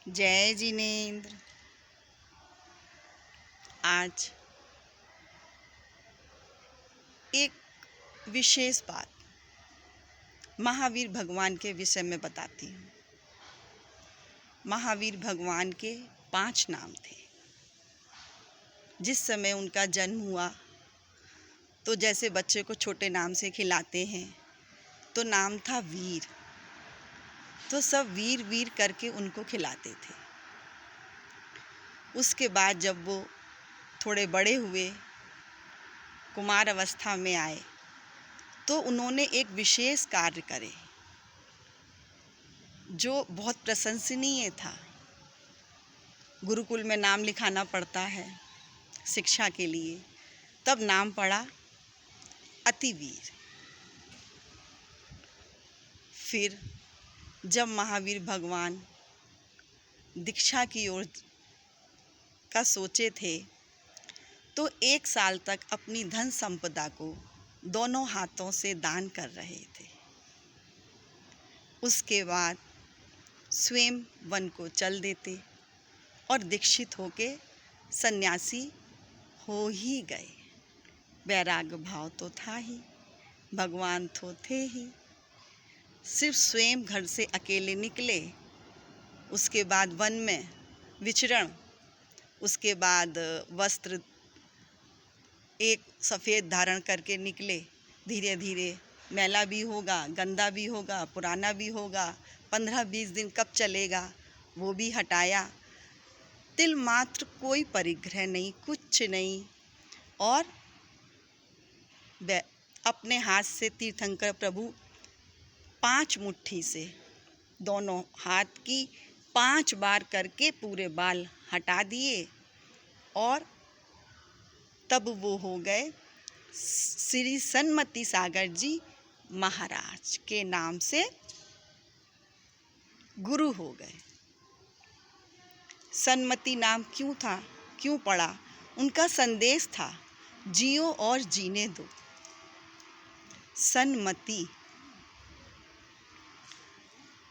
जय जिनेन्द्र। आज एक विशेष बात महावीर भगवान के विषय में बताती हूँ। महावीर भगवान के 5 नाम थे। जिस समय उनका जन्म हुआ तो जैसे बच्चे को छोटे नाम से खिलाते हैं तो नाम था वीर, तो सब वीर वीर करके उनको खिलाते थे। उसके बाद जब वो थोड़े बड़े हुए, कुमार अवस्था में आए, तो उन्होंने एक विशेष कार्य करे जो बहुत प्रशंसनीय था। गुरुकुल में नाम लिखाना पड़ता है शिक्षा के लिए, तब नाम पड़ा अतिवीर। फिर जब महावीर भगवान दीक्षा की ओर का सोचे थे तो 1 साल तक अपनी धन संपदा को दोनों हाथों से दान कर रहे थे। उसके बाद स्वयं वन को चल देते और दीक्षित होके सन्यासी हो ही गए। वैराग्य भाव तो था ही, भगवान तो थे ही। सिर्फ स्वयं घर से अकेले निकले, उसके बाद वन में विचरण, उसके बाद वस्त्र एक सफ़ेद धारण करके निकले। धीरे धीरे मैला भी होगा, गंदा भी होगा, पुराना भी होगा, 15-20 दिन कब चलेगा वो भी हटाया। तिल मात्र कोई परिग्रह नहीं, कुछ नहीं। और अपने हाथ से तीर्थंकर प्रभु 5 मुट्ठी से दोनों हाथ की 5 बार करके पूरे बाल हटा दिए और तब वो हो गए श्री सन्मति सागर जी महाराज के नाम से गुरु हो गए। सन्मति नाम क्यों पड़ा? उनका संदेश था, जियो और जीने दो। सन्मति।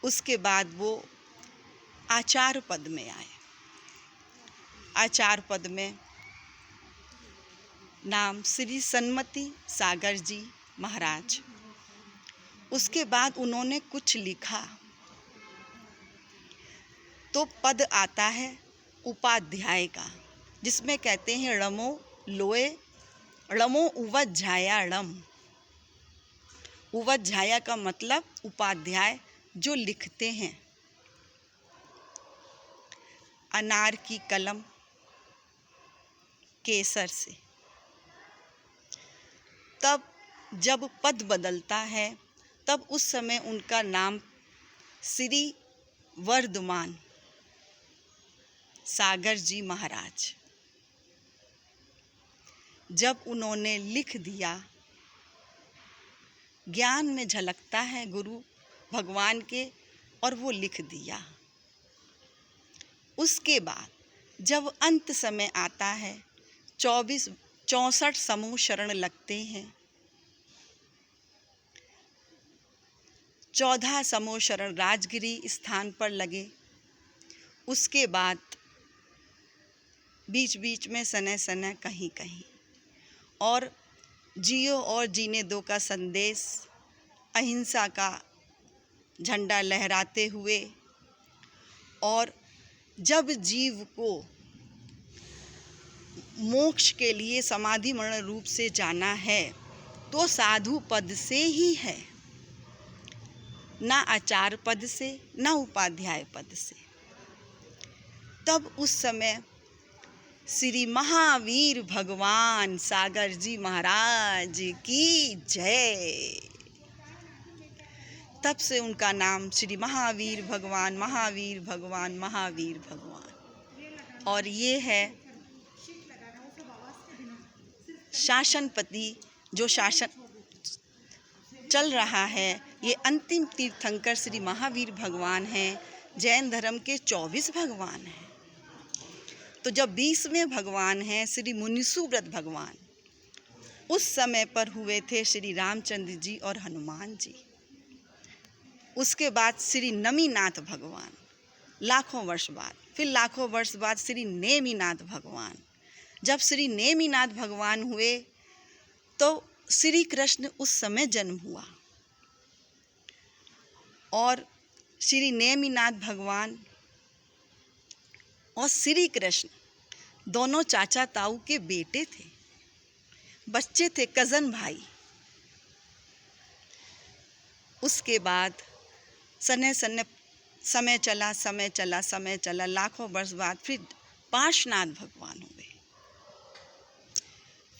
उसके बाद वो आचार्य पद में आए। आचार्य पद में नाम श्री सन्मति सागर जी महाराज। उसके बाद उन्होंने कुछ लिखा तो पद आता है उपाध्याय का, जिसमें कहते हैं ळमो लोए ळमो उवज्झाया ळम। उवज्झाया का मतलब उपाध्याय जो लिखते हैं। अनार की कलम केसर से। तब जब पद बदलता है तब उस समय उनका नाम श्री वर्धमान सागर जी महाराज। जब उन्होंने लिख दिया, ज्ञान में झलकता है गुरु भगवान के, और वो लिख दिया। उसके बाद जब अंत समय आता है 64 समूह शरण लगते हैं। 14 समूह शरण राजगिरी स्थान पर लगे। उसके बाद बीच बीच में सने सने कहीं कहीं, और जियो और जीने दो का संदेश, अहिंसा का झंडा लहराते हुए। और जब जीव को मोक्ष के लिए समाधि मरण रूप से जाना है तो साधु पद से ही है, ना आचार्य पद से, ना उपाध्याय पद से। तब उस समय श्री महावीर भगवान सागर जी महाराज की जय। तब से उनका नाम श्री महावीर भगवान, महावीर भगवान, महावीर भगवान। और ये है शासनपति जो शासन चल रहा है। ये अंतिम तीर्थंकर श्री महावीर भगवान हैं। जैन धर्म के 24 भगवान हैं। तो जब 20वें भगवान हैं श्री मुनिसुव्रत भगवान, उस समय पर हुए थे श्री रामचंद्र जी और हनुमान जी। उसके बाद श्री नमीनाथ भगवान, लाखों वर्ष बाद, फिर लाखों वर्ष बाद श्री नेमिनाथ भगवान, जब श्री नेमिनाथ भगवान हुए तो श्री कृष्ण उस समय जन्म हुआ। और श्री नेमिनाथ भगवान और श्री कृष्ण दोनों चाचा ताऊ के बेटे थे, बच्चे थे, कज़न भाई। उसके बाद समय चला, लाखों वर्ष बाद फिर पार्श्वनाथ भगवान हुए।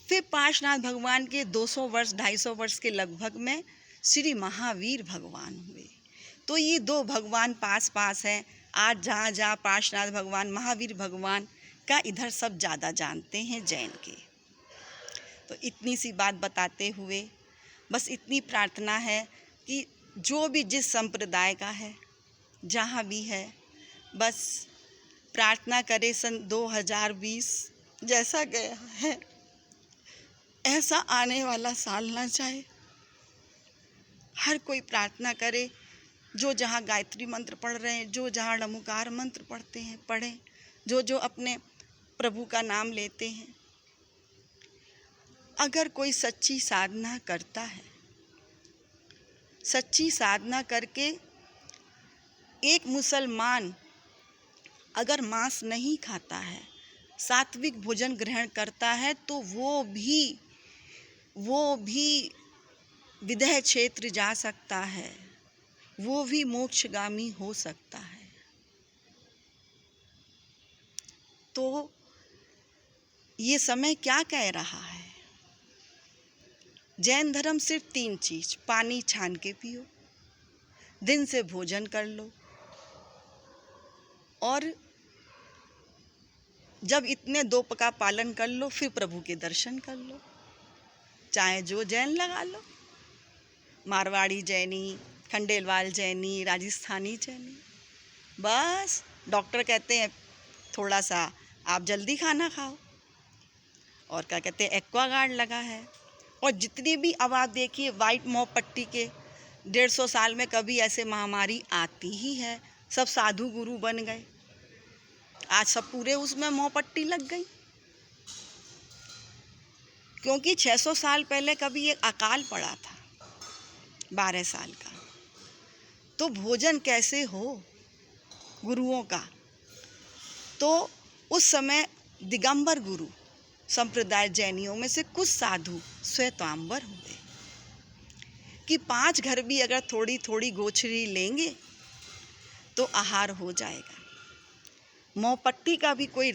फिर पार्श्वनाथ भगवान के 200 वर्ष 250 वर्ष के लगभग में श्री महावीर भगवान हुए। तो ये दो भगवान पास पास हैं। आज जहाँ जहाँ पार्श्वनाथ भगवान, महावीर भगवान का इधर सब ज़्यादा जानते हैं जैन के। तो इतनी सी बात बताते हुए बस इतनी प्रार्थना है कि जो भी जिस संप्रदाय का है, जहाँ भी है, बस प्रार्थना करे सन 2020 जैसा गया है ऐसा आने वाला साल ना जाए। हर कोई प्रार्थना करे, जो जहाँ गायत्री मंत्र पढ़ रहे हैं, जो जहाँ नमोकार मंत्र पढ़ते हैं पढ़ें, जो जो अपने प्रभु का नाम लेते हैं। अगर कोई सच्ची साधना करता है, सच्ची साधना करके एक मुसलमान अगर मांस नहीं खाता है, सात्विक भोजन ग्रहण करता है, तो वो भी विदेह क्षेत्र जा सकता है, वो भी मोक्षगामी हो सकता है। तो ये समय क्या कह रहा है? जैन धर्म सिर्फ 3 चीज, पानी छान के पियो, दिन से भोजन कर लो, और जब इतने 2 का पालन कर लो फिर प्रभु के दर्शन कर लो। चाहे जो जैन लगा लो, मारवाड़ी जैनी, खंडेलवाल जैनी, राजस्थानी जैनी। बस डॉक्टर कहते हैं थोड़ा सा आप जल्दी खाना खाओ, और क्या कहते हैं एक्वागार्ड लगा है। और जितनी भी, अब आप देखिए वाइट मोह पट्टी के 150 साल में कभी ऐसे महामारी आती ही है। सब साधु गुरु बन गए, आज सब पूरे उसमें मोह पट्टी लग गई। क्योंकि 600 साल पहले कभी एक अकाल पड़ा था 12 साल का। तो भोजन कैसे हो गुरुओं का? तो उस समय दिगंबर गुरु संप्रदाय जैनियों में से कुछ साधु श्वेतांबर हुए कि 5 घर भी अगर थोड़ी थोड़ी गोचरी लेंगे तो आहार हो जाएगा। मोहपट्टी का भी कोई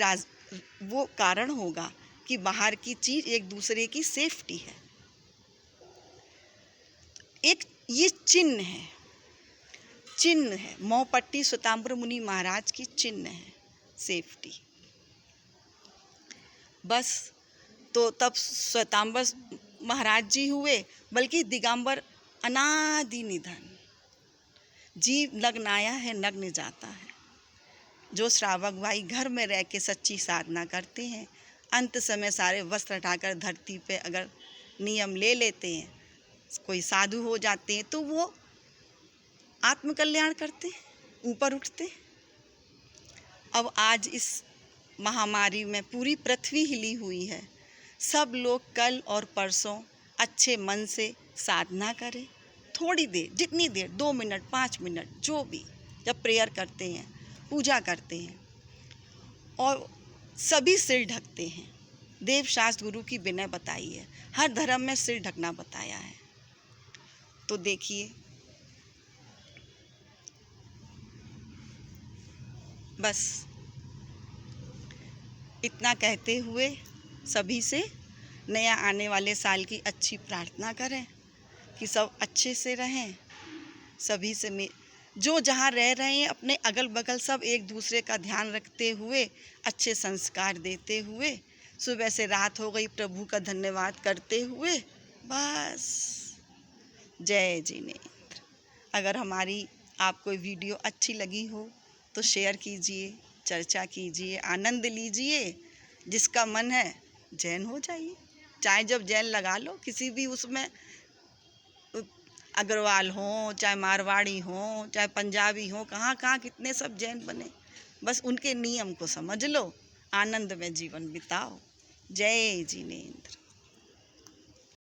वो कारण होगा कि बाहर की चीज एक दूसरे की सेफ्टी है। एक ये चिन्ह है मोहपट्टी श्वेतांबर मुनि महाराज की चिन्ह है, सेफ्टी। बस तो तब श्वेतांबर महाराज जी हुए, बल्कि दिगंबर अनादि निधन। जीव नग्न आया है नग्न जाता है। जो श्रावक भाई घर में रह के सच्ची साधना करते हैं, अंत समय सारे वस्त्र हटाकर धरती पे अगर नियम ले लेते हैं, कोई साधु हो जाते हैं, तो वो आत्मकल्याण करते हैं, ऊपर उठते हैं। अब आज इस महामारी में पूरी पृथ्वी हिली हुई है। सब लोग कल और परसों अच्छे मन से साधना करें, थोड़ी देर, जितनी देर, 2 मिनट 5 मिनट, जो भी, जब प्रेयर करते हैं, पूजा करते हैं, और सभी सिर ढकते हैं। देव शास्त्र गुरु की विनय बताई है, हर धर्म में सिर ढकना बताया है। तो देखिए, बस इतना कहते हुए सभी से नया आने वाले साल की अच्छी प्रार्थना करें कि सब अच्छे से रहें। सभी से जो जहाँ रह रहे हैं, अपने अगल बगल सब एक दूसरे का ध्यान रखते हुए, अच्छे संस्कार देते हुए, सुबह से रात हो गई प्रभु का धन्यवाद करते हुए, बस जय जिनेंद्र। अगर हमारी आपको वीडियो अच्छी लगी हो तो शेयर कीजिए, चर्चा कीजिए, आनंद लीजिए। जिसका मन है जैन हो जाइए, चाहे जब जैन लगा लो, किसी भी उसमें अग्रवाल हों, चाहे मारवाड़ी हों, चाहे पंजाबी हों, कहाँ कहाँ कितने सब जैन बने। बस उनके नियम को समझ लो, आनंद में जीवन बिताओ। जय जिनेंद्र।